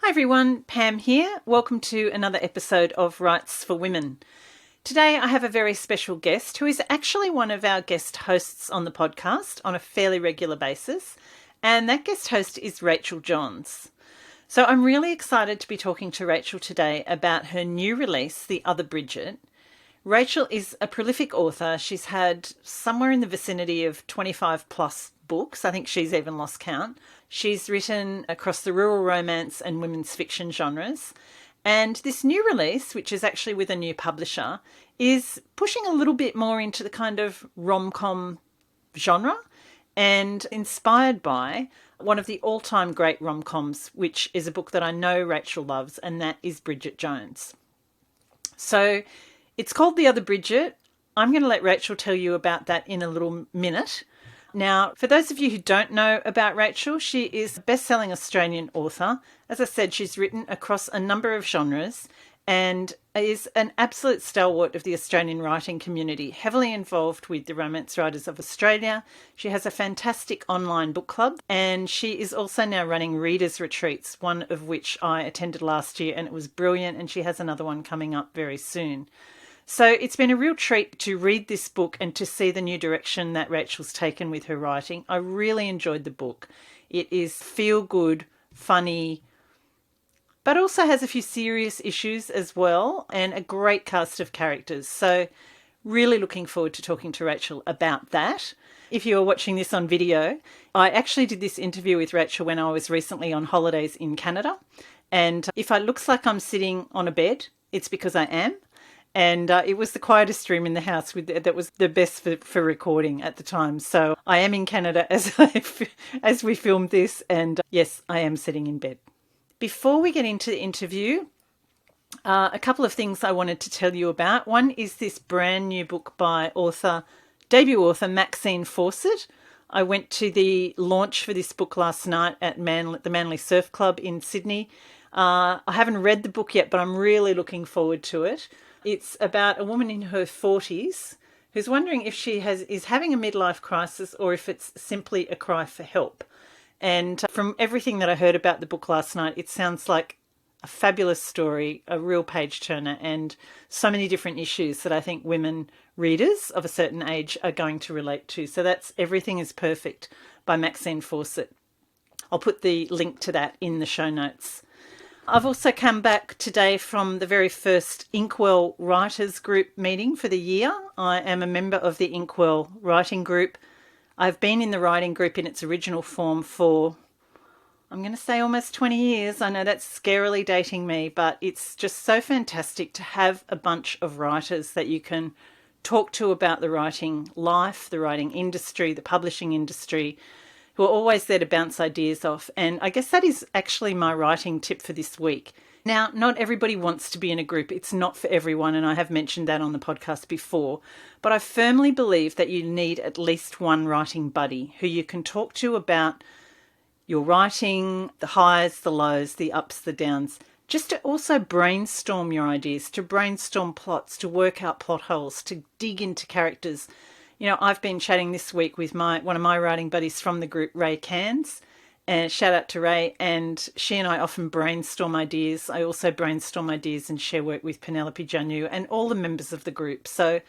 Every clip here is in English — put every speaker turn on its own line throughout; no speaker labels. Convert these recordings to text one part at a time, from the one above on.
Hi everyone, Pam here. Welcome to another episode of Rights for Women. Today I have a very special guest who is actually one of our guest hosts on the podcast on a fairly regular basis, and that guest host is Rachael Johns. So I'm really excited to be talking to Rachael today about her new release, The Other Bridget. Rachael is a prolific author. She's had somewhere in the vicinity of 25 plus books. I think she's even lost count. She's written across the rural romance and women's fiction genres. And this new release, which is actually with a new publisher, is pushing a little bit more into the kind of rom-com genre and inspired by one of the all-time great rom-coms, which is a book that I know Rachael loves, and that is Bridget Jones. So it's called The Other Bridget. I'm going to let Rachael tell you about that in a little minute. Now, for those of you who don't know about Rachael, she is a best-selling Australian author. As I said, she's written across a number of genres and is an absolute stalwart of the Australian writing community, heavily involved with the Romance Writers of Australia. She has a fantastic online book club, and she is also now running readers' retreats, one of which I attended last year, and it was brilliant, and she has another one coming up very soon. So it's been a real treat to read this book and to see the new direction that Rachael's taken with her writing. I really enjoyed the book. It is feel-good, funny, but also has a few serious issues as well, and a great cast of characters. So really looking forward to talking to Rachael about that. If you're watching this on video, I actually did this interview with Rachael when I was recently on holidays in Canada. And if it looks like I'm sitting on a bed, it's because I am. And it was the quietest room in the house that was the best for recording at the time. So I am in Canada as we filmed this, and yes, I am sitting in bed. Before we get into the interview, a couple of things I wanted to tell you about. One is this brand new book by debut author Maxine Fawcett. I went to the launch for this book last night at the Manly Surf Club in Sydney. I haven't read the book yet, but I'm really looking forward to it. It's about a woman in her 40s who's wondering if she is having a midlife crisis or if it's simply a cry for help. And from everything that I heard about the book last night, it sounds like a fabulous story, a real page turner, and so many different issues that I think women readers of a certain age are going to relate to. So that's Everything is Perfect by Maxine Fawcett. I'll put the link to that in the show notes. I've also come back today from the very first Inkwell Writers Group meeting for the year. I am a member of the Inkwell Writing Group. I've been in the writing group in its original form for, I'm going to say, almost 20 years. I know that's scarily dating me, but it's just so fantastic to have a bunch of writers that you can talk to about the writing life, the writing industry, the publishing industry, who are always there to bounce ideas off. And I guess that is actually my writing tip for this week. Now, not everybody wants to be in a group. It's not for everyone, and I have mentioned that on the podcast before. But I firmly believe that you need at least one writing buddy who you can talk to about your writing, the highs, the lows, the ups, the downs, just to also brainstorm your ideas, to brainstorm plots, to work out plot holes, to dig into characters. You know, I've been chatting this week with one of my writing buddies from the group, Ray Cairns, and shout out to Ray, and she and I often brainstorm ideas. I also brainstorm ideas and share work with Penelope Janu and all the members of the group. So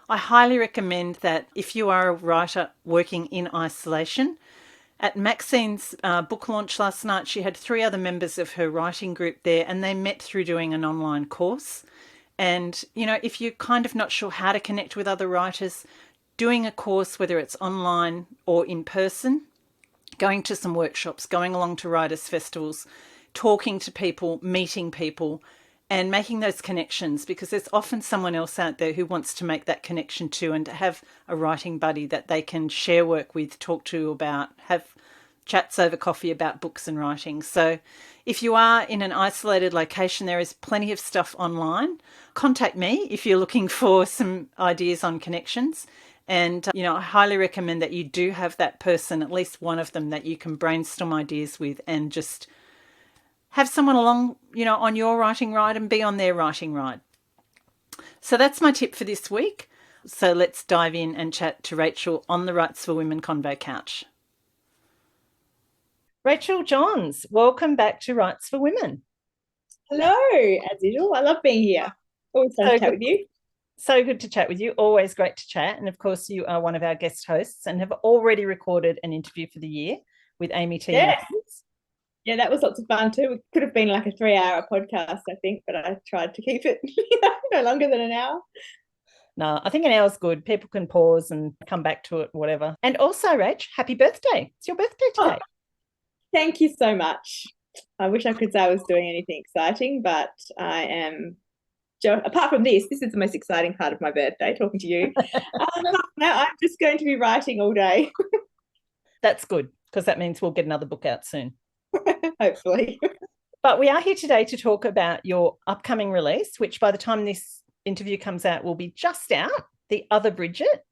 I highly recommend that if you are a writer working in isolation. At Maxine's book launch last night, she had 3 other members of her writing group there, and they met through doing an online course. And, you know, if you're kind of not sure how to connect with other writers, doing a course, whether it's online or in person, going to some workshops, going along to writers' festivals, talking to people, meeting people, and making those connections, because there's often someone else out there who wants to make that connection too, and to have a writing buddy that they can share work with, talk to about, have chats over coffee about books and writing. So if you are in an isolated location, there is plenty of stuff online. Contact me if you're looking for some ideas on connections. And, you know, I highly recommend that you do have that person, at least one of them, that you can brainstorm ideas with and just have someone along, you know, on your writing ride and be on their writing ride. So that's my tip for this week. So let's dive in and chat to Rachael on the Rights for Women Convo couch. Rachael Johns, welcome back to Rights for Women.
Hello, as usual. I love being here. Always fun to
So
chat
good,
with you.
so good to chat with you. Always great to chat. And of course, you are one of our guest hosts and have already recorded an interview for the year with Amy T.
Yes.
Matthews.
Yeah, that was lots of fun too. It could have been like a 3 hour podcast, I think, but I tried to keep it no longer than an hour.
No, I think an hour's good. People can pause and come back to it, whatever. And also, Rach, happy birthday. It's your birthday
Oh,
today.
thank you so much. I wish I could say I was doing anything exciting, but I am. Apart from this is the most exciting part of my birthday, talking to you. Now I'm just going to be writing all day,
That's good because that means we'll get another book out soon.
hopefully.
But we are here today to talk about your upcoming release, which by the time this interview comes out will be just out, The Other Bridget.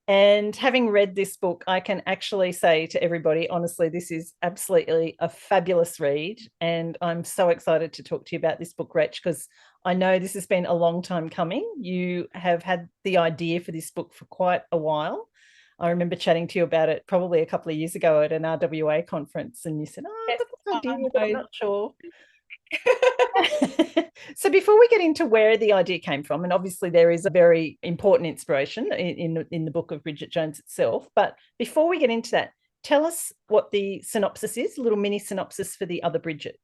And having read this book, I can actually say to everybody, honestly, this is absolutely a fabulous read. And I'm so excited to talk to you about this book, Rach, because I know this has been a long time coming. You have had the idea for this book for quite a while. I remember chatting to you about it probably a couple of years ago at an RWA conference, and you said, "Oh, I've
Yes,
got this
I
idea, but I'm
know.
not sure." So before we get into where the idea came from, and obviously there is a very important inspiration in the book of Bridget Jones itself, but before we get into that, tell us what the synopsis is, a little mini synopsis for The Other Bridget.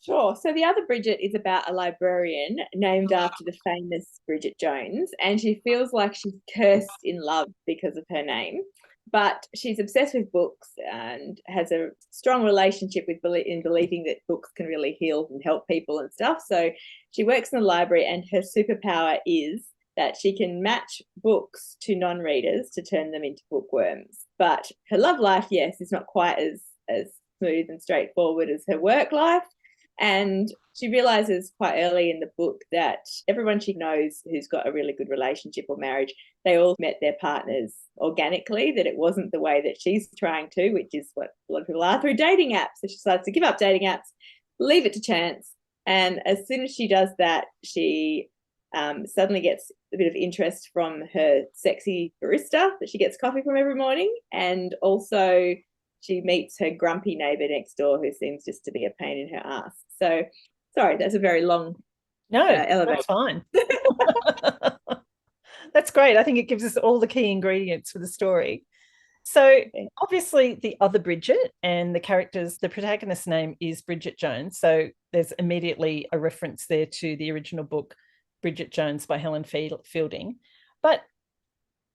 Sure. So the other Bridget is about a librarian named after the famous Bridget Jones, and she feels like she's cursed in love because of her name. But she's obsessed with books and has a strong relationship with in believing that books can really heal and help people and stuff. So she works in the library, and her superpower is that she can match books to non-readers to turn them into bookworms. But her love life, yes, is not quite as smooth and straightforward as her work life. And she realizes quite early in the book that everyone she knows who's got a really good relationship or marriage, they all met their partners organically, that it wasn't the way that she's trying to, which is what a lot of people are through dating apps. So she decides to give up dating apps, leave it to chance. And as soon as she does that, she suddenly gets a bit of interest from her sexy barista that she gets coffee from every morning. And also, she meets her grumpy neighbor next door who seems just to be a pain in her ass. So, sorry, that's a very long
No,
elevator.
that's fine. That's great. I think it gives us all the key ingredients for the story. So obviously the other Bridget and the characters, the protagonist's name is Bridget Jones. So there's immediately a reference there to the original book, Bridget Jones by Helen Fielding. But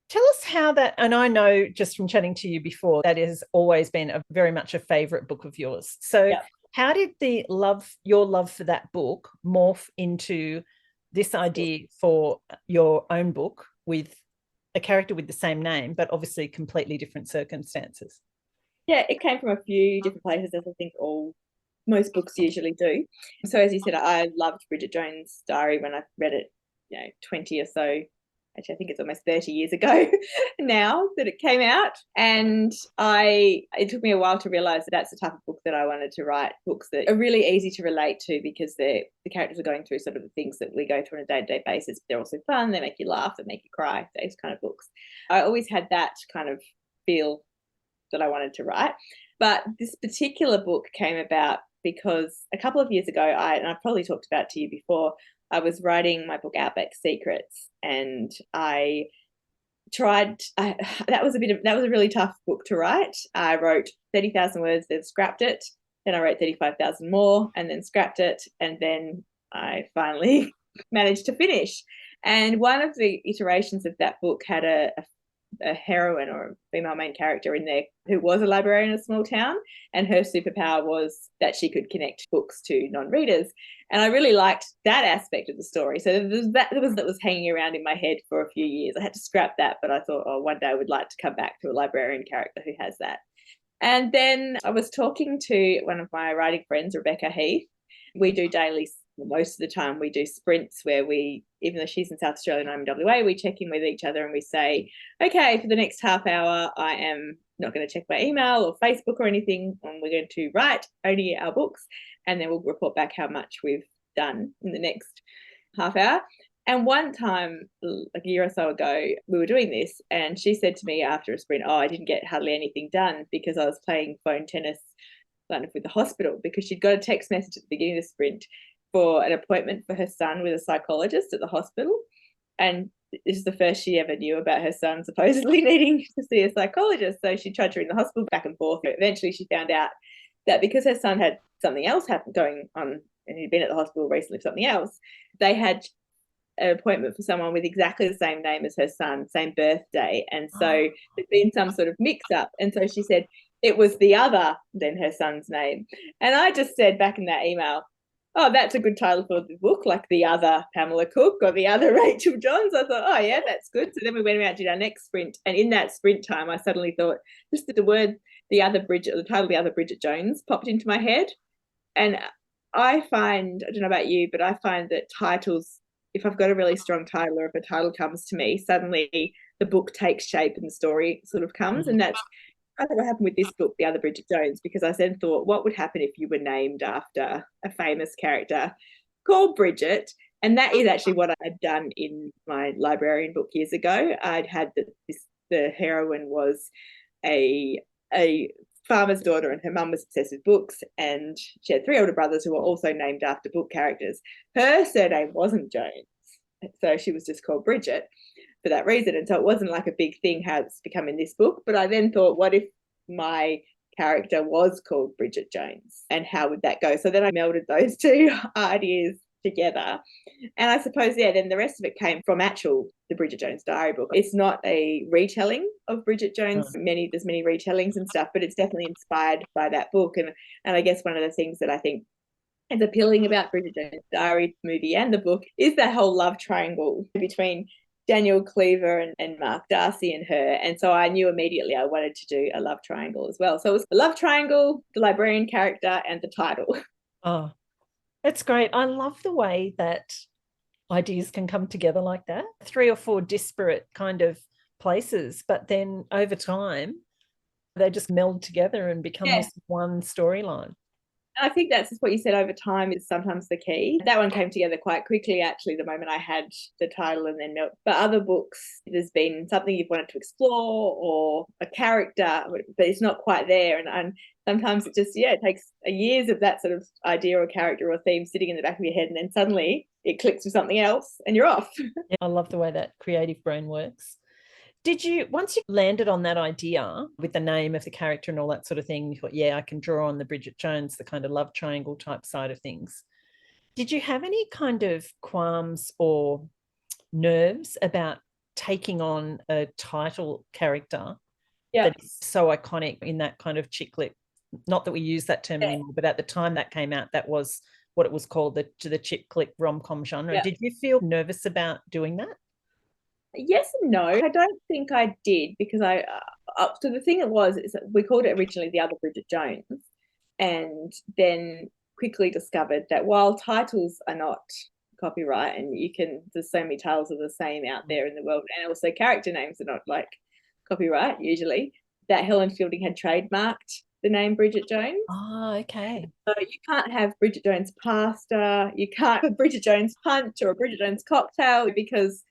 tell us how that, and I know just from chatting to you before, that has always been very much a favorite book of yours. So
Yeah.
how did your love for that book morph into this idea for your own book with a character with the same name, but obviously completely different circumstances?
Yeah, it came from a few different places, as I think most books usually do. So as you said, I loved Bridget Jones' Diary when I read it, 20 or so. Actually, I think it's almost 30 years ago now that it came out. And it took me a while to realize that that's the type of book that I wanted to write, books that are really easy to relate to because the characters are going through sort of the things that we go through on a day-to-day basis. They're also fun, they make you laugh, they make you cry, those kind of books. I always had that kind of feel that I wanted to write. But this particular book came about because a couple of years ago, and I've probably talked about it to you before, I was writing my book Outback Secrets, and I tried. That was a really tough book to write. I wrote 30,000 words, then scrapped it. Then I wrote 35,000 more, and then scrapped it, and then I finally managed to finish. And one of the iterations of that book had a heroine or a female main character in there who was a librarian in a small town, and her superpower was that she could connect books to non-readers. And I really liked that aspect of the story. So that was hanging around in my head for a few years. I had to scrap that, but I thought, oh, one day I would like to come back to a librarian character who has that. And then I was talking to one of my writing friends, Rebecca Heath. We do daily, most of the time, we do sprints where we, even though she's in South Australia and I'm in WA, we check in with each other and we say, okay, for the next half hour, I am not going to check my email or Facebook or anything, and we're going to write only our books, and then we'll report back how much we've done in the next half hour. And one time, like a year or so ago, we were doing this, and she said to me after a sprint, "Oh, I didn't get hardly anything done because I was playing phone tennis with the hospital because she'd got a text message at the beginning of the sprint for an appointment for her son with a psychologist at the hospital. And this is the first she ever knew about her son supposedly needing to see a psychologist. So she trudged her in the hospital back and forth. Eventually she found out that because her son had something else going on and he'd been at the hospital recently for something else, they had an appointment for someone with exactly the same name as her son, same birthday. And so there's been some sort of mix up. And so she said it was the other than her son's name. And I just said back in that email, oh, that's a good title for the book, like The Other Pamela Cook or The Other Rachael Johns. I thought, oh, yeah, that's good. So then we went out to our next sprint. And in that sprint time, I suddenly thought, just the word The Other Bridget, the title The Other Bridget Jones popped into my head. And I find, I don't know about you, but I find that titles, if I've got a really strong title or if a title comes to me, suddenly the book takes shape and the story sort of comes. And that's I think what happened with this book, The Other Bridget Jones, because I then thought, what would happen if you were named after a famous character called Bridget? And that is actually what I had done in my librarian book years ago. I'd had the heroine was a farmer's daughter and her mum was obsessed with books, and she had 3 older brothers who were also named after book characters. Her surname wasn't Jones, so she was just called Bridget for that reason. And so it wasn't like a big thing how it's become in this book. But I then thought, what if my character was called Bridget Jones and how would that go? So then I melded those two ideas together. And I suppose, yeah, then the rest of it came from the Bridget Jones diary book. It's not a retelling of Bridget Jones. There's many retellings and stuff, but it's definitely inspired by that book. And I guess one of the things that I think is appealing about Bridget Jones' diary movie and the book is that whole love triangle between Daniel Cleaver and Mark Darcy and her. And so I knew immediately I wanted to do a love triangle as well. So it was the love triangle, the librarian character, and the title.
Oh, it's great. I love the way that ideas can come together like that. 3 or 4 disparate kind of places, but then over time, they just meld together and become this one storyline.
I think that's just what you said, over time is sometimes the key. That one came together quite quickly, actually, the moment I had the title and then but other books, there's been something you've wanted to explore or a character, but it's not quite there. And sometimes it just, it takes years of that sort of idea or character or theme sitting in the back of your head, and then suddenly it clicks with something else and you're off.
I love the way that creative brain works. Did you, once you landed on that idea with the name of the character and all that sort of thing, you thought, I can draw on the Bridget Jones, the kind of love triangle type side of things. Did you have any kind of qualms or nerves about taking on a title character that is so iconic in that kind of chick lit? Not that we use that term anymore, but at the time that came out, that was what it was called, the chick lit rom-com genre. Yeah. Did you feel nervous about doing that?
Yes and no. I don't think I did, because so the thing is we called it originally The Other Bridget Jones, and then quickly discovered that while titles are not copyright, and there's so many tales of the same out there in the world, and also character names are not like copyright usually, that Helen Fielding had trademarked the name Bridget Jones.
Oh, okay.
So you can't have Bridget Jones pasta, you can't have Bridget Jones punch or a Bridget Jones cocktail, because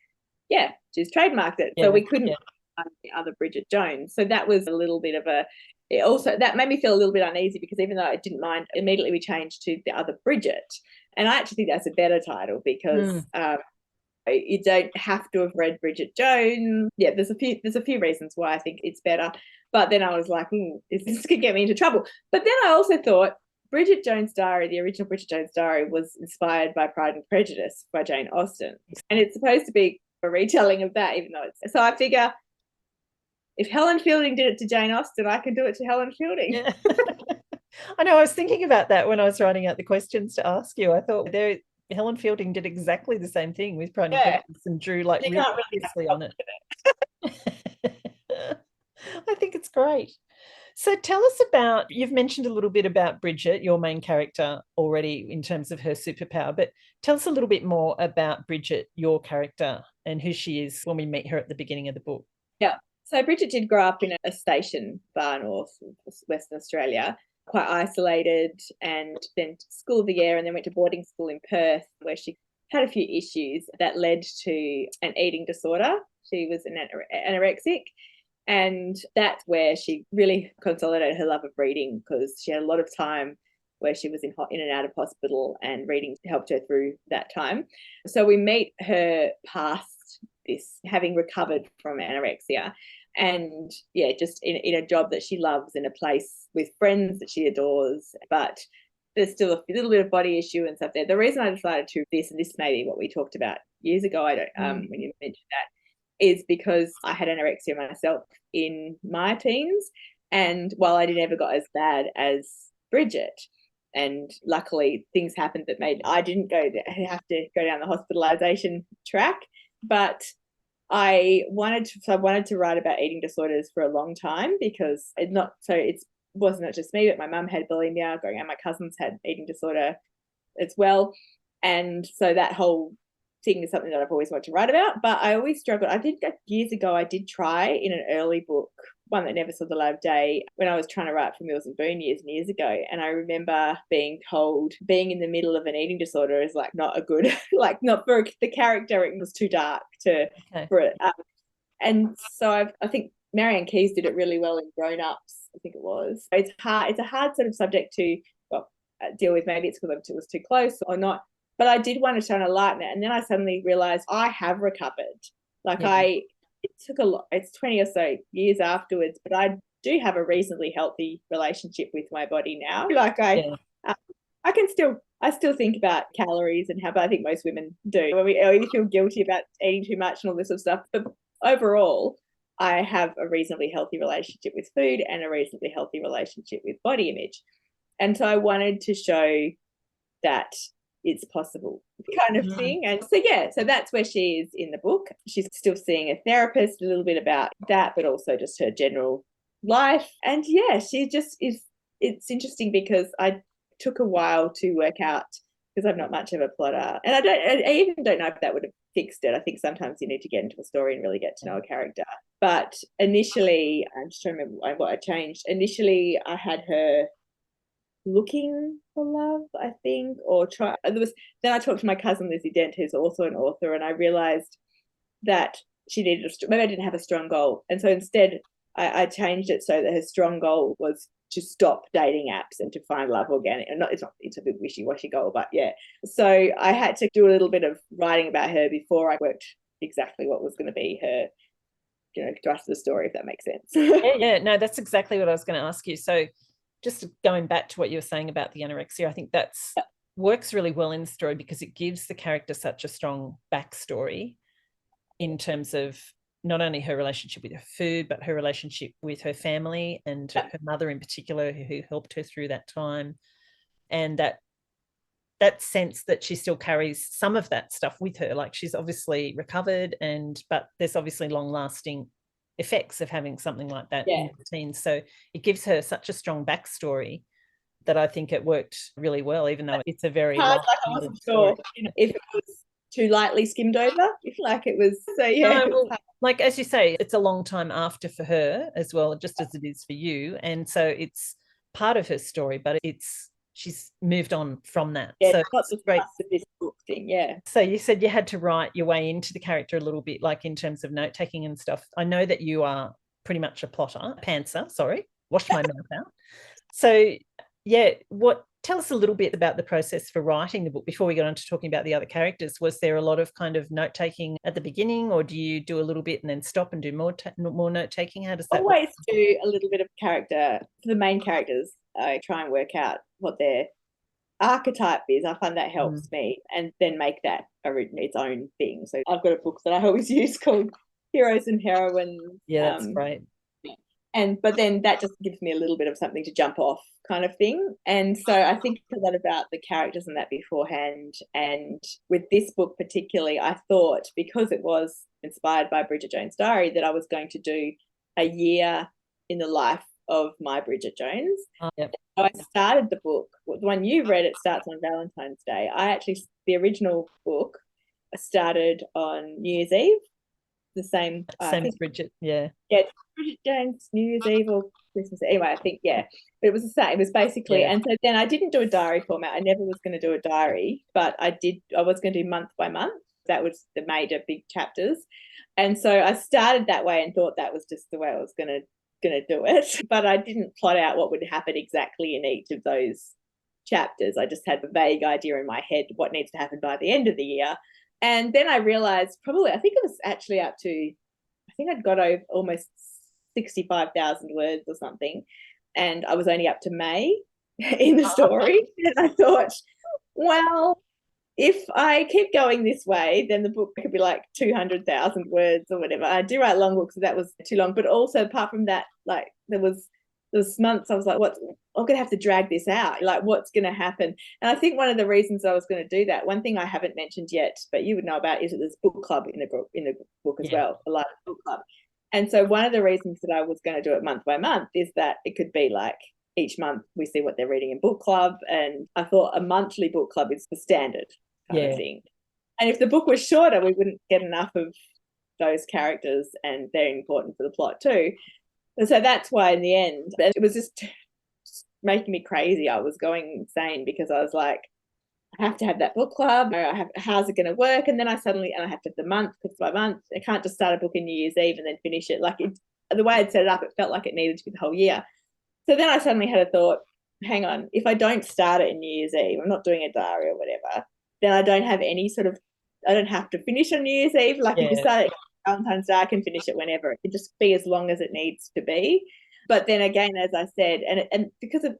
she's trademarked it. So we couldn't find the Other Bridget Jones. So that was a little bit of that made me feel a little bit uneasy, because even though I didn't mind, immediately we changed to The Other Bridget. And I actually think that's a better title, because you don't have to have read Bridget Jones. Yeah, there's a few reasons why I think it's better. But then I was like, this could get me into trouble. But then I also thought, Bridget Jones' Diary, the original Bridget Jones' Diary, was inspired by Pride and Prejudice by Jane Austen. And it's supposed to be a retelling of that, even though so I figure if Helen Fielding did it to Jane Austen, I can do it to Helen Fielding.
Yeah. I know, I was thinking about that when I was writing out the questions to ask you. I thought Helen Fielding did exactly the same thing with Pride and Prejudice and drew like really seriously on it. I think it's great. So tell us about, you've mentioned a little bit about Bridget, your main character, already in terms of her superpower, but tell us a little bit more about Bridget, your character, and who she is when we meet her at the beginning of the book.
Yeah. So Bridget did grow up in a station far north, Western Australia, quite isolated, and then school of the year, and then went to boarding school in Perth, where she had a few issues that led to an eating disorder. She was an anorexic. And that's where she really consolidated her love of reading, because she had a lot of time where she was in and out of hospital, and reading helped her through that time. So we meet her past this, having recovered from anorexia, and just in a job that she loves, in a place with friends that she adores, but there's still a little bit of body issue and stuff there. The reason I decided to this, and this may be what we talked about years ago, I don't when you mentioned that, is because I had anorexia myself in my teens, and while I never got as bad as Bridget, and luckily things happened that made I didn't have to go down the hospitalization track, but I wanted to write about eating disorders for a long time, because it wasn't not just me, but my mum had bulimia growing up, my cousins had eating disorder as well, and so that whole thing is something that I've always wanted to write about. But I always struggled. Years ago I did try in an early book, one that never saw the light of day, when I was trying to write for Mills and Boon years and years ago, and I remember being told being in the middle of an eating disorder is like not a good like not for the character, it was too dark for it. And so I think Marianne Keyes did it really well in Grown Ups, I think it was. It's a hard sort of subject to deal with. Maybe it's because it was too close or not, but I did want to shine a light on it. And then I suddenly realized I have recovered. It took a lot, it's 20 or so years afterwards, but I do have a reasonably healthy relationship with my body now. I still think about calories and but I think most women do. We feel guilty about eating too much and all this sort of stuff. But overall, I have a reasonably healthy relationship with food and a reasonably healthy relationship with body image. And so I wanted to show that it's possible, kind of thing. And so that's where she is in the book. She's still seeing a therapist, a little bit about that, but also just her general life. And she just is. It's interesting because I took a while to work out, because I'm not much of a plotter, and I even don't know if that would have fixed it. I think sometimes you need to get into a story and really get to know a character. But initially, I'm just trying to remember what I changed. Initially, I had her looking for love, I think, or try. Then I talked to my cousin Lizzie Dent, who's also an author, and I realized that she needed maybe I didn't have a strong goal, and so instead I changed it so that her strong goal was to stop dating apps and to find love organic. And it's a bit wishy-washy goal, but so I had to do a little bit of writing about her before I worked exactly what was going to be her thrust of the story, if that makes sense.
No, that's exactly what I was going to ask you. So just going back to what you were saying about the anorexia, I think that's works really well in the story, because it gives the character such a strong backstory in terms of not only her relationship with her food, but her relationship with her family and her mother in particular, who helped her through that time. And that sense that she still carries some of that stuff with her. Like, she's obviously recovered, but there's obviously long-lasting effects of having something like that in the teens. So it gives her such a strong backstory that I think it worked really well, even though it's a very hard.
I wasn't sure if it was too lightly skimmed over, if it was. So
no, like as you say, it's a long time after for her as well, just as it is for you, and so it's part of her story, but she's moved on from that. So
it's the great of this book thing.
So you said you had to write your way into the character a little bit, like in terms of note taking and stuff. I know that you are pretty much a pantser. Sorry, washed my mouth out. So tell us a little bit about the process for writing the book before we got on to talking about the other characters. Was there a lot of kind of note taking at the beginning, or do you do a little bit and then stop and do more note taking? How does that
always do a little bit of character for the main characters? I try and work out what their archetype is. I find that helps me, and then make that its own thing. So I've got a book that I always use called Heroes and Heroines.
That's great.
But then that just gives me a little bit of something to jump off, kind of thing. And so I think a lot about the characters and that beforehand. And with this book particularly, I thought, because it was inspired by Bridget Jones' diary, that I was going to do a year in the life of my Bridget Jones. So I started the book, the one you read, it starts on Valentine's Day. The original book started on New Year's Eve, the same
as Bridget.
Bridget Jones, New Year's Eve or Christmas. Anyway, I think but it was the same. It was basically, and so then I didn't do a diary format. I never was going to do a diary, but I was going to do month by month. That was the major big chapters, and so I started that way and thought that was just the way I was going to do it. But I didn't plot out what would happen exactly in each of those chapters. I just had a vague idea in my head what needs to happen by the end of the year. And then I realized I think it was actually up to, I think I'd got over almost 65,000 words or something. And I was only up to May in the story. And I thought, well, if I keep going this way, then the book could be like 200,000 words or whatever. I do write long books, so that was too long. But also, apart from that, like there was months I was like, what? I'm going to have to drag this out. Like, what's going to happen? And I think one of the reasons I was going to do that, one thing I haven't mentioned yet, but you would know about, is that there's book club in the book as well, a live book club. And so one of the reasons that I was going to do it month by month is that it could be like each month we see what they're reading in book club. And I thought a monthly book club is the standard kind of thing. And if the book was shorter, we wouldn't get enough of those characters, and they're important for the plot too. And so that's why in the end, it was just making me crazy. I was going insane because I was like, I have to have that book club. How's it going to work? And then I have to have the month, because by month, I can't just start a book in New Year's Eve and then finish it. Like the way I'd set it up, it felt like it needed to be the whole year. So then I suddenly had a thought, hang on, if I don't start it in New Year's Eve, I'm not doing a diary or whatever, then I don't have I don't have to finish on New Year's Eve. Like if you start it Valentine's Day, I can finish it whenever. It can just be as long as it needs to be. But then again, as I said, and because of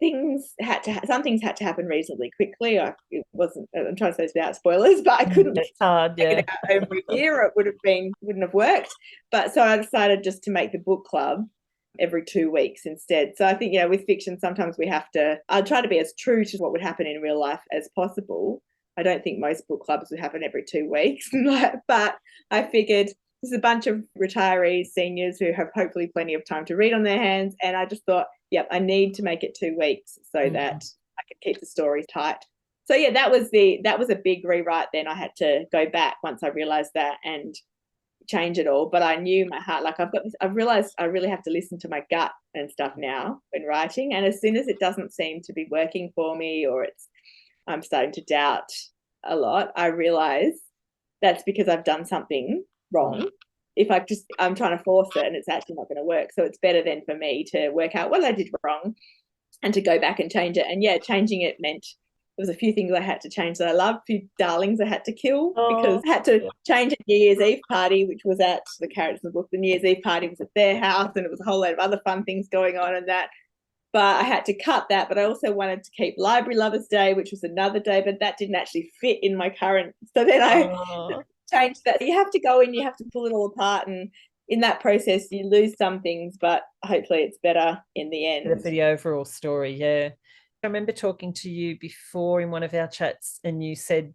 some things had to happen reasonably quickly. I'm trying to say this without spoilers, but I couldn't
it's hard,
take it out every year. It wouldn't have worked. But so I decided just to make the book club every 2 weeks instead. So I think, with fiction, sometimes I'll try to be as true to what would happen in real life as possible. I don't think most book clubs would happen every 2 weeks, but I figured there's a bunch of retirees, seniors who have hopefully plenty of time to read on their hands. And I just thought, I need to make it 2 weeks so that I can keep the story tight. So that was a big rewrite. Then I had to go back once I realized that and change it all. But I knew my heart, like I've realized I really have to listen to my gut and stuff now when writing. And as soon as it doesn't seem to be working for me, or I'm starting to doubt a lot, I realize that's because I've done something wrong. If I'm trying to force it and it's actually not going to work. So it's better then for me to work out what I did wrong and to go back and change it. And changing it meant there was a few things I had to change that I loved, a few darlings I had to kill, because I had to change a New Year's Eve party, which was at the characters in the book. The New Year's Eve party was at their house, and it was a whole load of other fun things going on and that. But I had to cut that. But I also wanted to keep Library Lovers Day, which was another day, but that didn't actually fit in my current. So then I changed that. You have to go in, you have to pull it all apart, and in that process you lose some things, but hopefully it's better in the end.
For the overall story. I remember talking to you before in one of our chats, and you said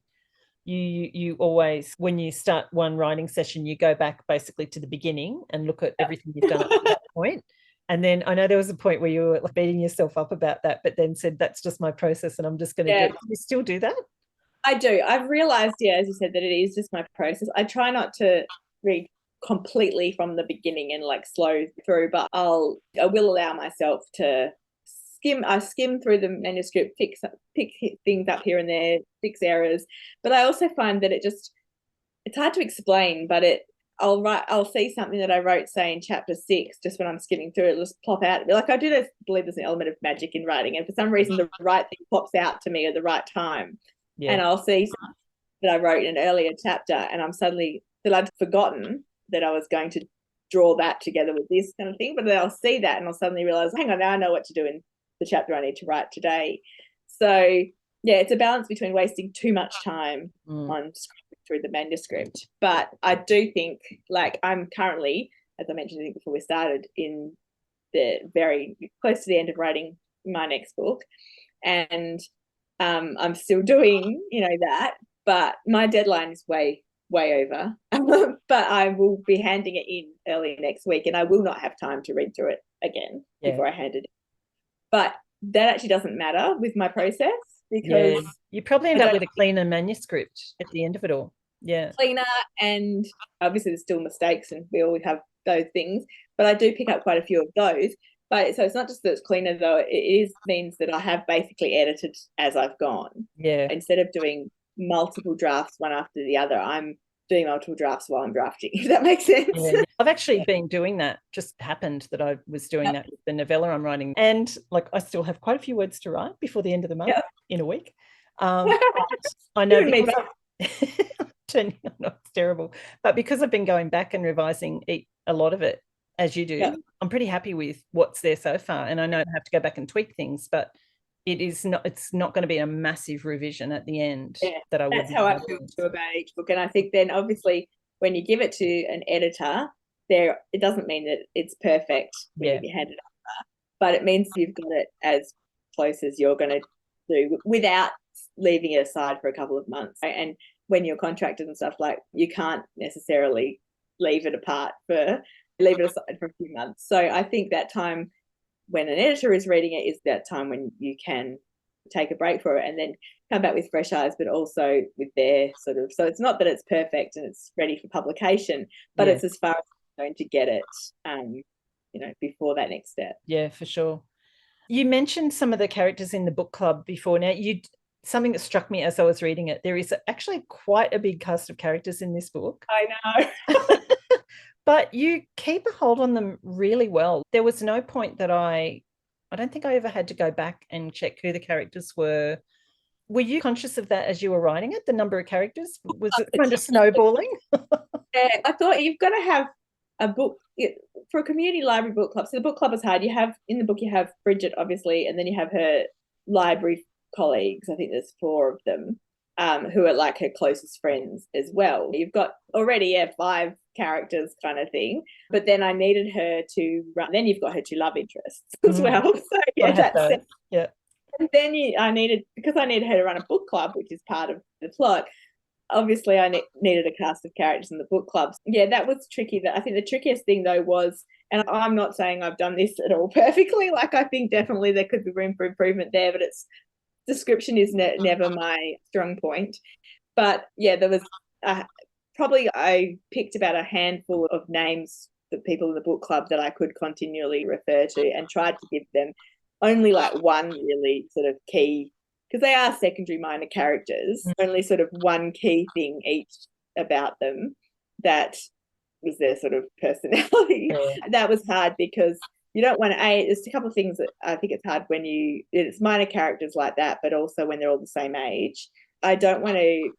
you always, when you start one writing session, you go back basically to the beginning and look at everything you've done up to that point. And then I know there was a point where you were like beating yourself up about that, but then said, that's just my process and I'm just going to do it. Do you still do that?
I do. I've realised, as you said, that it is just my process. I try not to read completely from the beginning and like slow through, but I will allow myself to skim through the manuscript, pick things up here and there, fix errors. But I also find that it's hard to explain, but I'll see something that I wrote, say in chapter 6, just when I'm skimming through, it'll just plop out. Like I do believe there's an element of magic in writing, and for some reason the right thing pops out to me at the right time. And I'll see something that I wrote in an earlier chapter, and I'm suddenly that I'd forgotten that I was going to draw that together with this kind of thing. But then I'll see that and I'll suddenly realize, hang on, now I know what to do in the chapter I need to write today. So it's a balance between wasting too much time on through the manuscript. But I do think, like, I'm currently, as I mentioned, I think before we started, in the very close to the end of writing my next book, and I'm still doing that, but my deadline is way over. But I will be handing it in early next week, and I will not have time to read through it again before I hand it in. But that actually doesn't matter with my process, because
you probably end up with a cleaner manuscript at the end of it all.
Cleaner, and obviously there's still mistakes and we always have those things, but I do pick up quite a few of those. But so it's not just that it's cleaner, though, it means that I have basically edited as I've gone. Instead of doing multiple drafts one after the other, I'm doing multiple drafts while I'm drafting, if that makes sense.
Yeah. I've actually been doing that. Just happened that I was doing that with the novella I'm writing. And like I still have quite a few words to write before the end of the month in a week. I know because it's terrible. But because I've been going back and revising a lot of it, as you do, I'm pretty happy with what's there so far. And I know I have to go back and tweak things, but it's not going to be a massive revision at the end that I would.
That's how I feel too about each book. And I think then obviously when you give it to an editor, it doesn't mean that it's perfect when you hand it over, but it means you've got it as close as you're going to do without leaving it aside for a couple of months. And when you're contracted and stuff, like, you can't necessarily leave it aside for a few months. So I think that time when an editor is reading it is that time when you can take a break for it and then come back with fresh eyes, but also with their sort of, so it's not that it's perfect and it's ready for publication, but it's as far as I'm going to get it, before that next step.
Yeah, for sure. You mentioned some of the characters in the book club before. Now, something that struck me as I was reading it, there is actually quite a big cast of characters in this book.
I know.
But you keep a hold on them really well. There was no point that I don't think I ever had to go back and check who the characters were. Were you conscious of that as you were writing it, the number of characters? Was it kind of snowballing?
Yeah, I thought you've got to have a book for a community library book club. So the book club is hard. In the book, you have Bridget, obviously, and then you have her library colleagues. I think there's 4 of them, who are like her closest friends as well. You've got already 5 characters kind of thing, but then I needed her to run. Then you've got her 2 love interests as well. So that's And then I needed her to run a book club, which is part of the plot. Obviously, I needed a cast of characters in the book clubs. Yeah, that was tricky. I think the trickiest thing, though, was, and I'm not saying I've done this at all perfectly, like, I think definitely there could be room for improvement there, but description is never my strong point. But yeah, there was probably, I picked about a handful of names for people in the book club that I could continually refer to and tried to give them only like one really sort of key, because they are secondary minor characters, only sort of one key thing each about them that was their sort of personality. That was hard because you don't want to, there's a couple of things that I think it's hard when it's minor characters like that, but also when they're all the same age. I don't want to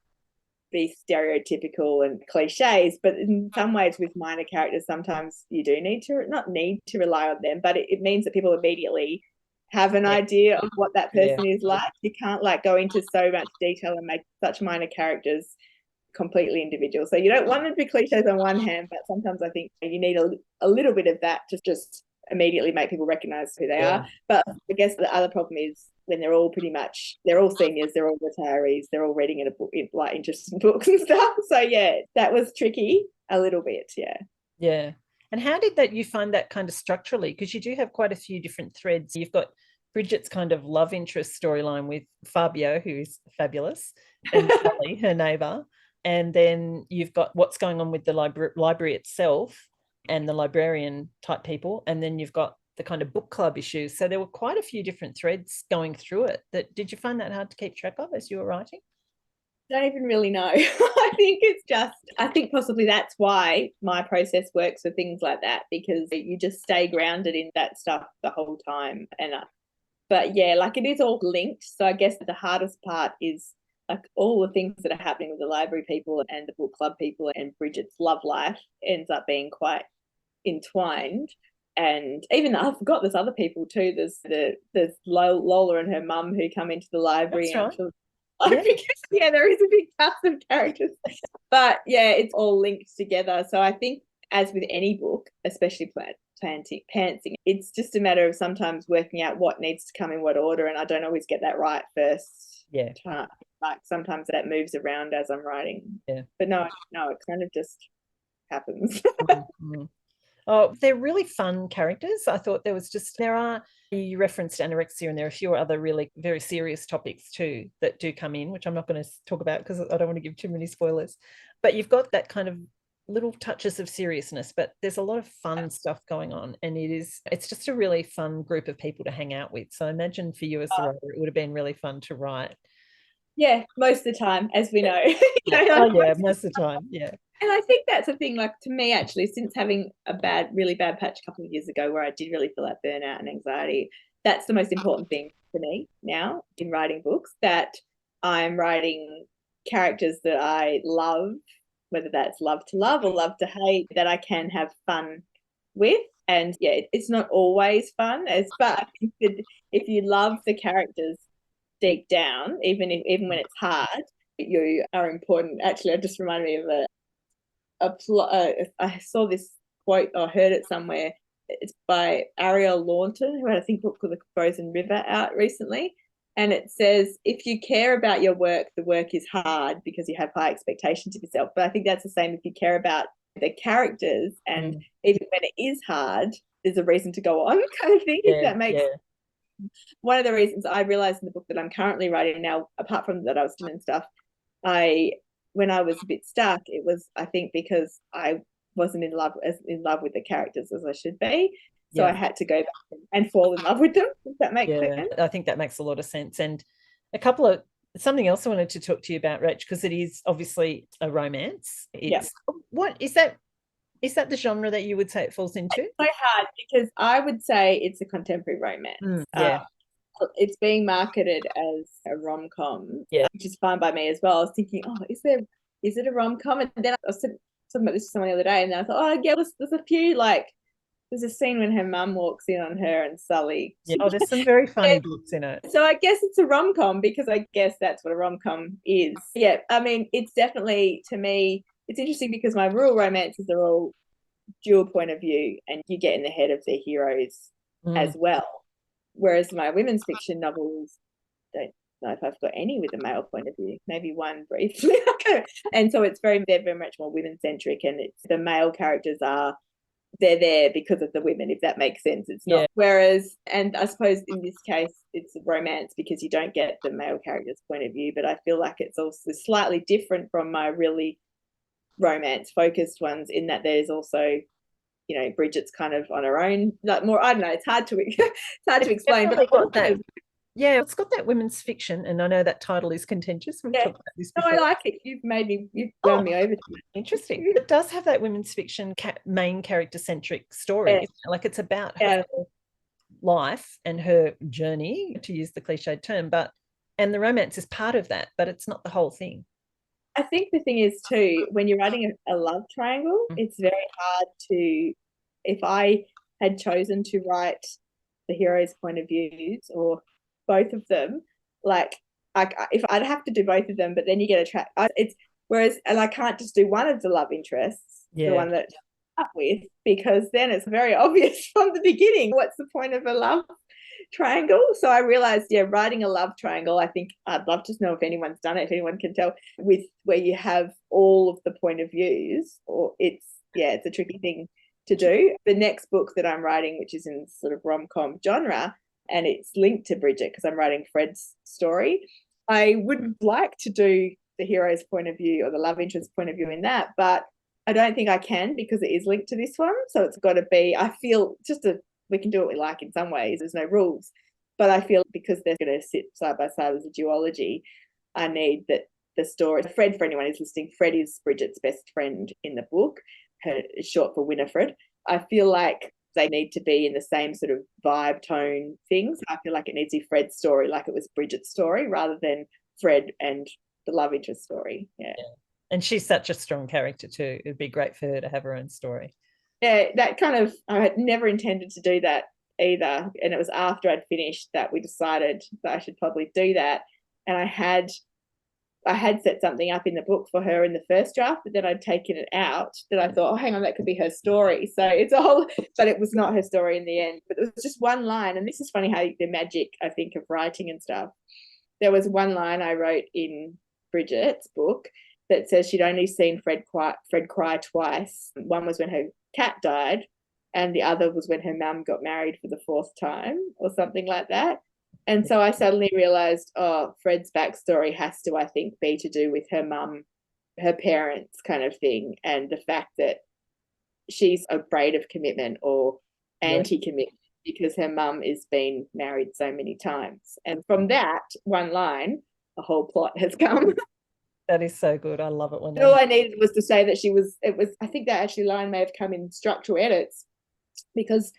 be stereotypical and cliches, but in some ways with minor characters, sometimes you do not need to rely on them, but it means that people immediately have an idea of what that person is like. You can't like go into so much detail and make such minor characters completely individual. So you don't want them to be cliches on one hand, but sometimes I think you need a little bit of that to just immediately make people recognize who they are. But I guess the other problem is when they're all seniors, they're all retirees, they're all reading in a book, like interesting books and stuff. So yeah, that was tricky a little bit.
Yeah. And how did you find that kind of structurally? Because you do have quite a few different threads. You've got Bridget's kind of love interest storyline with Fabio, who's fabulous, and Sally, her neighbour. And then you've got what's going on with the library itself and the librarian type people. And then you've got the kind of book club issues. So there were quite a few different threads going through it. Did you find that hard to keep track of as you were writing?
I don't even really know. I think possibly that's why my process works for things like that, because you just stay grounded in that stuff the whole time. But yeah, like, it is all linked. So I guess the hardest part is like all the things that are happening with the library people and the book club people and Bridget's love life ends up being quite entwined. And even though I forgot there's other people too. There's Lola and her mum who come into the library.
That's right.
There is a big cast of characters. But yeah, it's all linked together. So I think, as with any book, especially pantsing, it's just a matter of sometimes working out what needs to come in what order, and I don't always get that right first time. Like, sometimes that moves around as I'm writing. But no, it kind of just happens.
Oh, they're really fun characters. I thought you referenced anorexia, and there are a few other really very serious topics too that do come in, which I'm not going to talk about because I don't want to give too many spoilers. But you've got that kind of little touches of seriousness, but there's a lot of fun stuff going on, and it's just a really fun group of people to hang out with. So I imagine for you as the writer, it would have been really fun to write.
Yeah, most of the time, as we know.
Oh yeah, most of the time. Yeah.
And I think that's a thing, like, to me, actually, since having a really bad patch a couple of years ago where I did really feel that burnout and anxiety, that's the most important thing for me now in writing books, that I'm writing characters that I love, whether that's love to love or love to hate, that I can have fun with. And yeah, it's not always fun, but I think that if you love the characters deep down, even when it's hard, you are important. Actually, it just reminded me of I saw this quote or heard it somewhere. It's by Ariel Lawton, who had, I think, a book called The Frozen River out recently. And it says, if you care about your work, the work is hard because you have high expectations of yourself. But I think that's the same if you care about the characters, and even when it is hard, there's a reason to go on, kind of thing, if that makes sense. One of the reasons I realized in the book that I'm currently writing now, apart from that I was doing stuff, when I was a bit stuck, it was, I think, because I wasn't in love with the characters as I should be. So I had to go back and fall in love with them, if that makes sense.
I think that makes a lot of sense. And something else I wanted to talk to you about, Rach, because it is obviously a romance. What is that? Is that the genre that you would say it falls into?
It's so hard because I would say it's a contemporary romance. It's being marketed as a rom-com, which is fine by me as well. I was thinking, is it a rom-com? And then I was talking about this to someone the other day, and then I thought, there's a few, like, there's a scene when her mum walks in on her and Sully.
There's some very funny bits in it.
So I guess it's a rom-com because I guess that's what a rom-com is. Yeah, I mean, it's definitely, to me, it's interesting because my rural romances are all dual point of view, and you get in the head of the heroes as well. Whereas my women's fiction novels, don't know if I've got any with a male point of view, maybe one briefly. And so they're very much more women-centric, and the male characters they're there because of the women, if that makes sense. It's not. Whereas, and I suppose in this case, it's a romance because you don't get the male character's point of view, but I feel like it's also slightly different from my really romance-focused ones in that there's also, Bridget's kind of on her own, like more, I don't know, it's hard to explain. But
it's got that women's fiction, and I know that title is contentious. We've talked about this before.
No, I like it. You've won me over to it.
Interesting. It does have that women's fiction main character-centric story. Like, it's about her life and her journey, to use the cliched term, and the romance is part of that, but it's not the whole thing.
I think the thing is too, when you're writing a love triangle, it's very hard to, if I had chosen to write the hero's point of views or both of them, like, if I'd have to do both of them, but then you get and I can't just do one of the love interests, the one that I'm up with, because then it's very obvious from the beginning what's the point of a love triangle. So I realized, writing a love triangle, I think I'd love to know if anyone's done it, if anyone can tell, with where you have all of the point of views, or it's a tricky thing to do. The next book that I'm writing, which is in sort of rom-com genre, and it's linked to Bridget because I'm writing Fred's story, I would like to do the hero's point of view or the love interest point of view in that, but I don't think I can because it is linked to this one. So it's got to be, I feel, we can do what we like in some ways. There's no rules. But I feel because they're going to sit side by side as a duology, I need that the story. Fred, for anyone who's listening, Fred is Bridget's best friend in the book. It's short for Winifred. I feel like they need to be in the same sort of vibe, tone things. I feel like it needs to be Fred's story, like it was Bridget's story, rather than Fred and the love interest story. Yeah.
And she's such a strong character too. It'd be great for her to have her own story.
Yeah, that kind of, I had never intended to do that either. And it was after I'd finished that we decided that I should probably do that. And I had set something up in the book for her in the first draft, but then I'd taken it out, that I thought, hang on, that could be her story. So but it was not her story in the end. But it was just one line. And this is funny how the magic, I think, of writing and stuff. There was one line I wrote in Bridget's book that says she'd only seen Fred cry twice. One was when her cat died, and the other was when her mum got married for the fourth time, or something like that. And so I suddenly realized, Fred's backstory has to, I think, be to do with her mum, her parents kind of thing, and the fact that she's afraid of commitment or anti-commitment because her mum has been married so many times. And from that one line, a whole plot has come.
That is so good. I love it when
And all I needed was to say that I think that actually line may have come in structural edits, because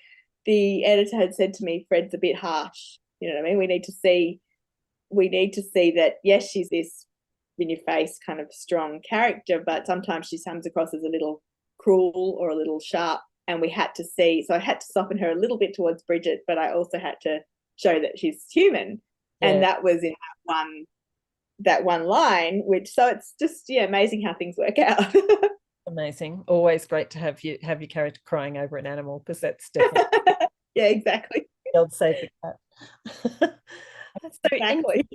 the editor had said to me, Fred's a bit harsh. You know what I mean? We need to see that, yes, she's this in your face kind of strong character, but sometimes she comes across as a little cruel or a little sharp. And I had to soften her a little bit towards Bridget, but I also had to show that she's human. Yeah. And that was in that one line, so it's just, amazing how things work out.
Amazing. Always great to have your character crying over an animal, because that's definitely
yeah, exactly.
Old save the cat.
Exactly.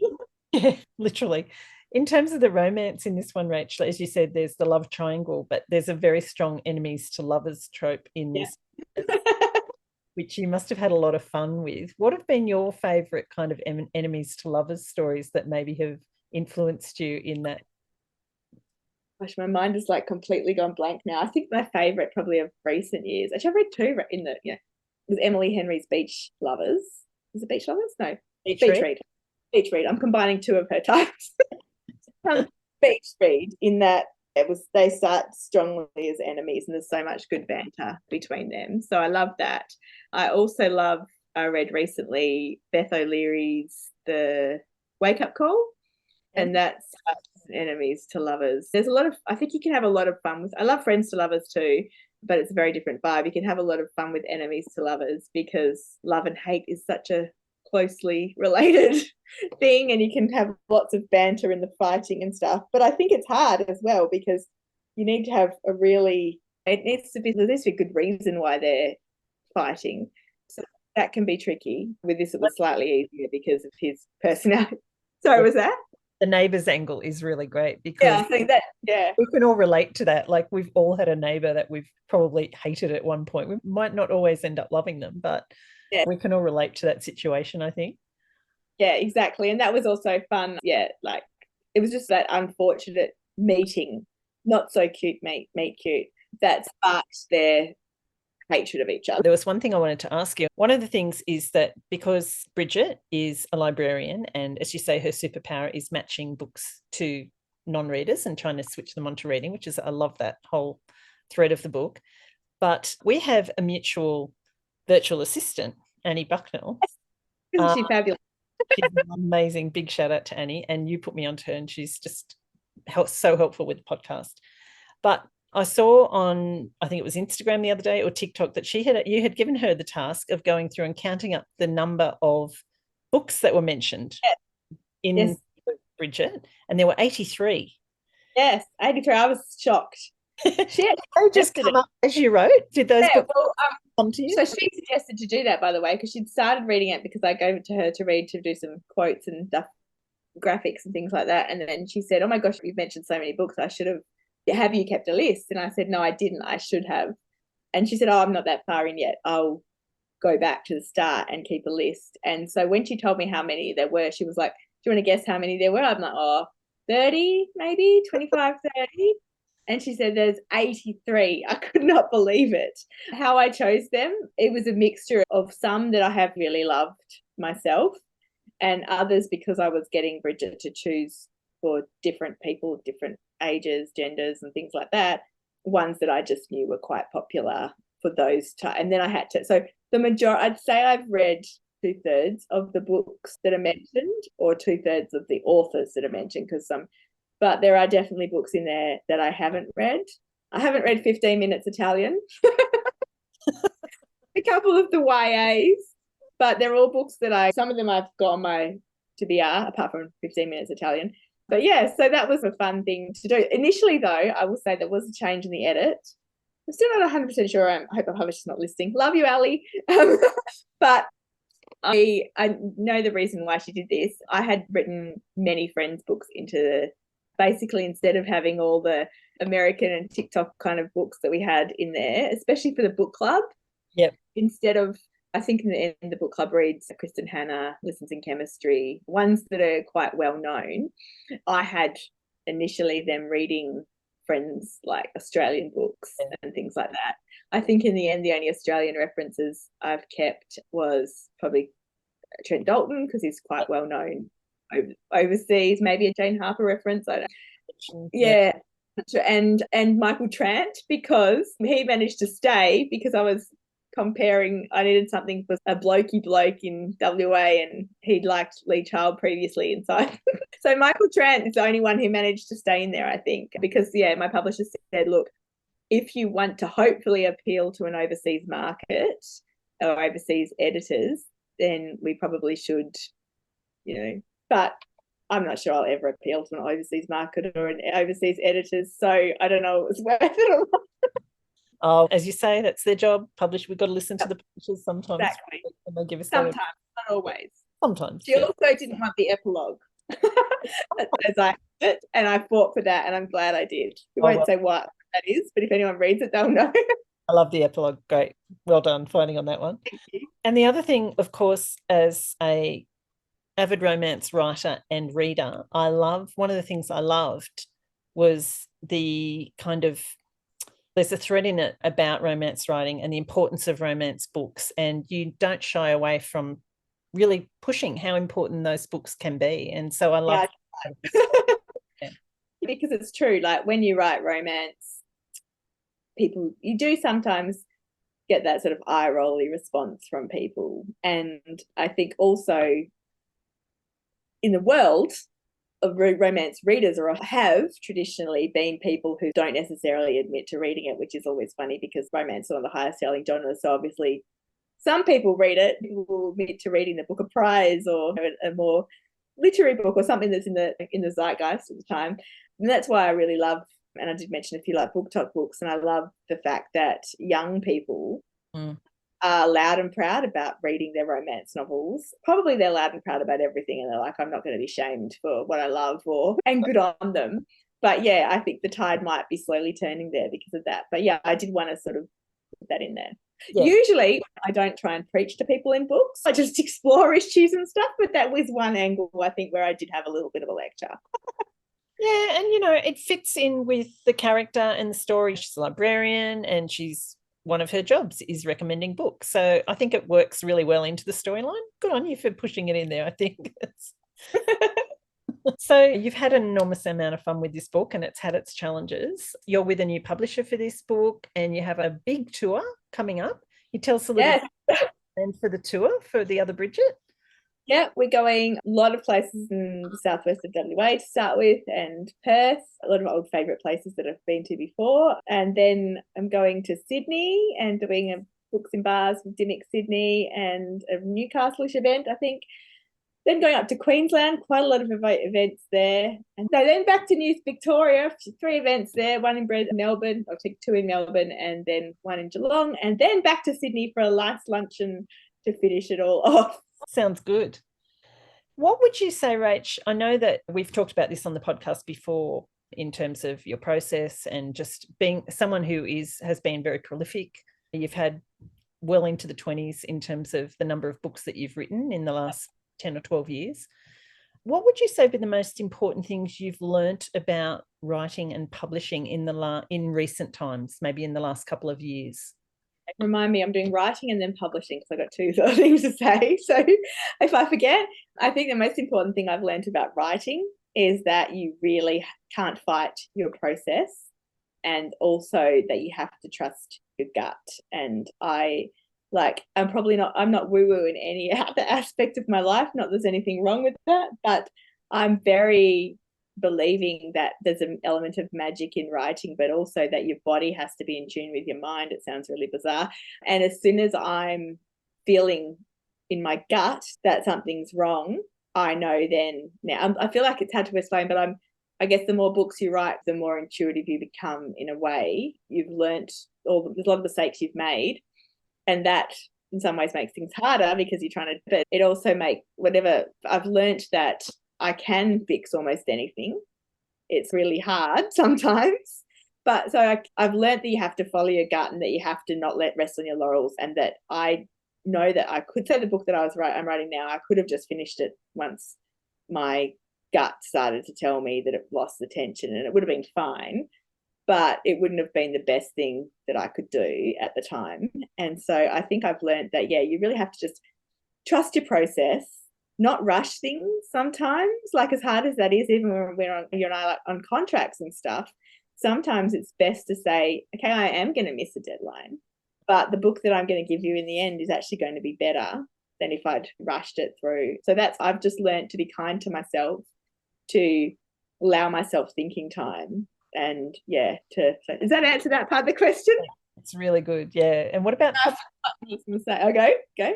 Yeah, literally. In terms of the romance in this one, Rachel, as you said, there's the love triangle, but there's a very strong enemies to lovers trope in this, which you must have had a lot of fun with. What have been your favourite kind of enemies to lovers stories that maybe have influenced you in that?
Gosh, my mind is like completely gone blank now. I think my favourite probably of recent years, actually I've read two in the, was Emily Henry's Beach Lovers. Is it Beach Lovers? No. Beach Read. Beach Read. I'm combining two of her types. Beach Read, in that they start strongly as enemies and there's so much good banter between them. So I love that. I read recently Beth O'Leary's The Wake Up Call, and that's enemies to lovers. There's I think you can have a lot of fun with, I love friends to lovers too, but it's a very different vibe. You can have a lot of fun with enemies to lovers, because love and hate is such a closely related thing, and you can have lots of banter in the fighting and stuff. But I think it's hard as well, because you need to have there needs to be a good reason why they're fighting. So that can be tricky. With this, it was slightly easier because of his personality. So was that?
The neighbours angle is really great, because
I think that
we can all relate to that. Like, we've all had a neighbour that we've probably hated at one point. We might not always end up loving them, but we can all relate to that situation, I think.
Yeah, exactly. And that was also fun. Yeah, like it was just that unfortunate meeting, not so cute meet cute, that sparked their hatred of each other.
There was one thing I wanted to ask you. One of the things is that because Bridget is a librarian, and as you say, her superpower is matching books to non-readers and trying to switch them onto reading, which is, I love that whole thread of the book. But we have a mutual virtual assistant, Annie Bucknell.
Isn't she fabulous?
She's amazing. Big shout out to Annie. And you put me onto her, and she's just so helpful with the podcast. But I saw on, I think it was Instagram the other day, or TikTok, that you had given her the task of going through and counting up the number of books that were mentioned in Bridget, and there were 83.
Yes, 83. I was shocked.
She just come up as you wrote. Did those books come to you?
So she suggested to do that, by the way, because she'd started reading it because I gave it to her to read, to do some quotes and stuff, graphics and things like that. And then she said, "Oh my gosh, you've mentioned so many books. Have you kept a list?" And I said, "No, I didn't. I should have." And she said, "Oh, I'm not that far in yet. I'll go back to the start and keep a list." And so when she told me how many there were, she was like, "Do you want to guess how many there were?" I'm like, 30, maybe 25, 30. And she said, "There's 83. I could not believe it. How I chose them, it was a mixture of some that I have really loved myself, and others because I was getting Bridget to choose for different people, different ages, genders, and things like that. Ones that I just knew were quite popular for those and then I had to. So the majority, I'd say I've read 2/3 of the books that are mentioned, or 2/3 of the authors that are mentioned, but there are definitely books in there that I haven't read. I haven't read 15 Minutes Italian. A couple of the YAs, but they're all books that some of them I've got on my TBR, apart from 15 Minutes Italian. But yeah, so that was a fun thing to do. Initially, though, I will say there was a change in the edit. I'm still not 100% sure. I hope our publisher's not listening. Love you, Ali. But I know the reason why she did this. I had written many friends' books basically, instead of having all the American and TikTok kind of books that we had in there, especially for the book club.
Yep.
Instead of, I think in the book club reads Kristen Hanna, Lessons in Chemistry, ones that are quite well known. I had initially them reading friends like Australian books and things like that. I think in the end, the only Australian references I've kept was probably Trent Dalton, because he's quite well known overseas, maybe a Jane Harper reference. I don't. Yeah. And Michael Trant, because he managed to stay, because I was comparing, I needed something for a blokey bloke in WA, and he'd liked Lee Child previously inside. So Michael Trant is the only one who managed to stay in there, I think, because my publisher said, look, if you want to hopefully appeal to an overseas market or overseas editors, then we probably should, but I'm not sure I'll ever appeal to an overseas market or an overseas editors. So I don't know if it was worth it or not.
Oh, as you say, that's their job. We've got to listen to the publishers sometimes.
Exactly.
And they give us
sometimes, not always.
Sometimes.
She also didn't want the epilogue. As I did, and I fought for that, and I'm glad I did. We won't say what that is, but if anyone reads it, they'll know.
I love the epilogue. Great. Well done fighting on that one.
Thank you.
And the other thing, of course, as a avid romance writer and reader, one of the things I loved was the kind of, there's a thread in it about romance writing and the importance of romance books, and you don't shy away from really pushing how important those books can be. And so I love
because it's true, like when you write romance, you do sometimes get that sort of eye rolly response from people. And I think also in the world of romance readers, or have traditionally been people who don't necessarily admit to reading it, which is always funny because romance is one of the highest selling genres. So obviously some people read it, people will admit to reading the Booker Prize or a more literary book or something that's in the zeitgeist at the time. And that's why I really love, and I did mention a few like Book Talk books, and I love the fact that young people are loud and proud about reading their romance novels. Probably they're loud and proud about everything, and they're like, I'm not going to be shamed for what I love, and good on them. But yeah, I think the tide might be slowly turning there because of that. But yeah, I did want to sort of put that in there. Yeah. Usually I don't try and preach to people in books. I just explore issues and stuff, but that was one angle I think where I did have a little bit of a lecture.
Yeah, and it fits in with the character and the story. She's a librarian, and one of her jobs is recommending books. So I think it works really well into the storyline. Good on you for pushing it in there, I think. So you've had an enormous amount of fun with this book, and it's had its challenges. You're with a new publisher for this book, and you have a big tour coming up. You tell us a little bit and for the tour for the Other Bridget.
Yeah, we're going a lot of places in the southwest of WA to start with, and Perth, a lot of old favourite places that I've been to before. And then I'm going to Sydney and doing a Books in Bars with Dimmick Sydney and a Newcastle-ish event, I think. Then going up to Queensland, quite a lot of events there. And so then back to New Victoria, 3 events there, one in Melbourne, I'll take 2 in Melbourne, and then 1 in Geelong, and then back to Sydney for a last luncheon to finish it all off. Sounds good.
What would you say, Rach? I know that we've talked about this on the podcast before in terms of your process and just being someone who has been very prolific. You've had well into the 20s in terms of the number of books that you've written in the last 10 or 12 years. What would you say be the most important things you've learnt about writing and publishing in recent times, maybe in the last couple of years?
Remind me, I'm doing writing and then publishing because I've got 2 things to say. So if I forget, I think the most important thing I've learned about writing is that you really can't fight your process, and also that you have to trust your gut. And I'm not woo-woo in any other aspect of my life. Not that there's anything wrong with that, but I'm very believing that there's an element of magic in writing, but also that your body has to be in tune with your mind. It sounds really bizarre. And as soon as I'm feeling in my gut that something's wrong, I know then. Now, I feel like it's hard to explain, but I guess the more books you write, the more intuitive you become in a way. You've learnt there's a lot of mistakes you've made, and that in some ways makes things harder because you're trying to, but it also I've learnt that I can fix almost anything. It's really hard sometimes, but so I've learnt that you have to follow your gut and that you have to not rest on your laurels, and that I know that I could say the book that I'm writing now, I could have just finished it once my gut started to tell me that it lost the tension, and it would have been fine, but it wouldn't have been the best thing that I could do at the time. And so I think I've learned that, you really have to just trust your process not rush things sometimes, like as hard as that is, even when we're on, you and I, like on contracts and stuff, sometimes it's best to say, okay, I am going to miss a deadline, but the book that I'm going to give you in the end is actually going to be better than if I'd rushed it through. So I've just learned to be kind to myself, to allow myself thinking time. And does that answer that part of the question?
It's really good. Yeah. And what about
go.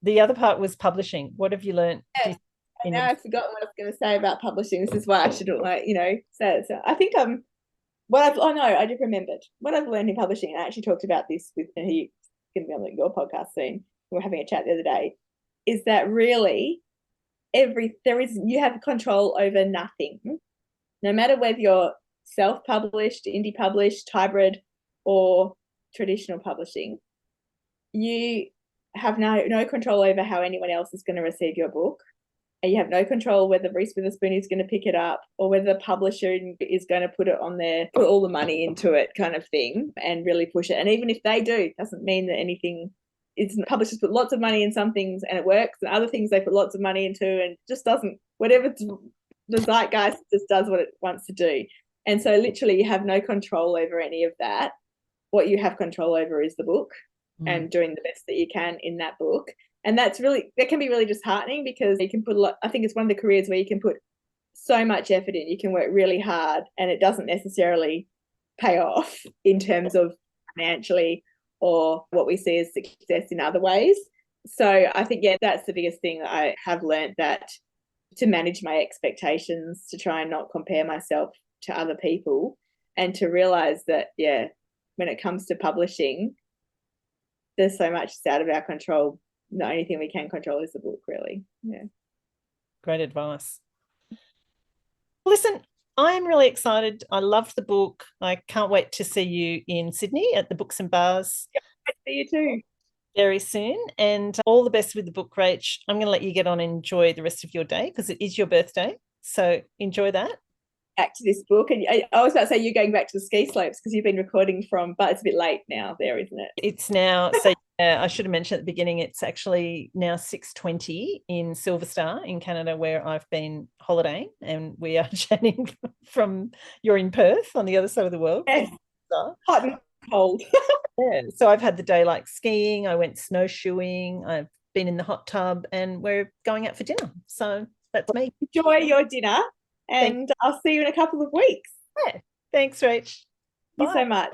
The other part was publishing. What have you learned?
Now I've forgotten what I was going to say about publishing. This is why I should, say. So I think I just remembered what I've learned in publishing. And I actually talked about this with who's going to be on your podcast soon. We were having a chat the other day. Is that really you have control over nothing, no matter whether you're self-published, indie published, hybrid, or traditional publishing. You have no control over how anyone else is going to receive your book. And you have no control whether Reese Witherspoon is going to pick it up or whether the publisher is going to put it on there, put all the money into it kind of thing and really push it. And even if they do, it doesn't mean that anything is. Publishers put lots of money in some things and it works, and other things they put lots of money into and just doesn't, whatever the zeitgeist just does what it wants to do. And so literally you have no control over any of that. What you have control over is the book and doing the best that you can in that book. And that can be really disheartening because you can put I think it's one of the careers where you can put so much effort in, you can work really hard and it doesn't necessarily pay off in terms of financially or what we see as success in other ways. So I think, that's the biggest thing that I have learned, that to manage my expectations, to try and not compare myself to other people, and to realize that, when it comes to publishing, there's so much that's out of our control. The only thing we can control is the book, really. Yeah.
Great advice. Listen, I'm really excited. I loved the book. I can't wait to see you in Sydney at the Books and Bars.
Yeah, I see you too.
Very soon. And all the best with the book, Rach. I'm going to let you get on and enjoy the rest of your day because it is your birthday. So enjoy that.
Back to this book. And I was about to say you're going back to the ski slopes because you've been recording but it's a bit late now there, isn't it?
It's now, so I should have mentioned at the beginning, it's actually now 6:20 in Silver Star in Canada, where I've been holidaying, and we are chatting you're in Perth on the other side of the world.
Yes. Hot and cold.
Yeah. So I've had the day like skiing, I went snowshoeing, I've been in the hot tub, and we're going out for dinner. So that's me.
Enjoy your dinner. And I'll see you in a couple of weeks.
Yeah. Thanks, Rach.
Thank you so much.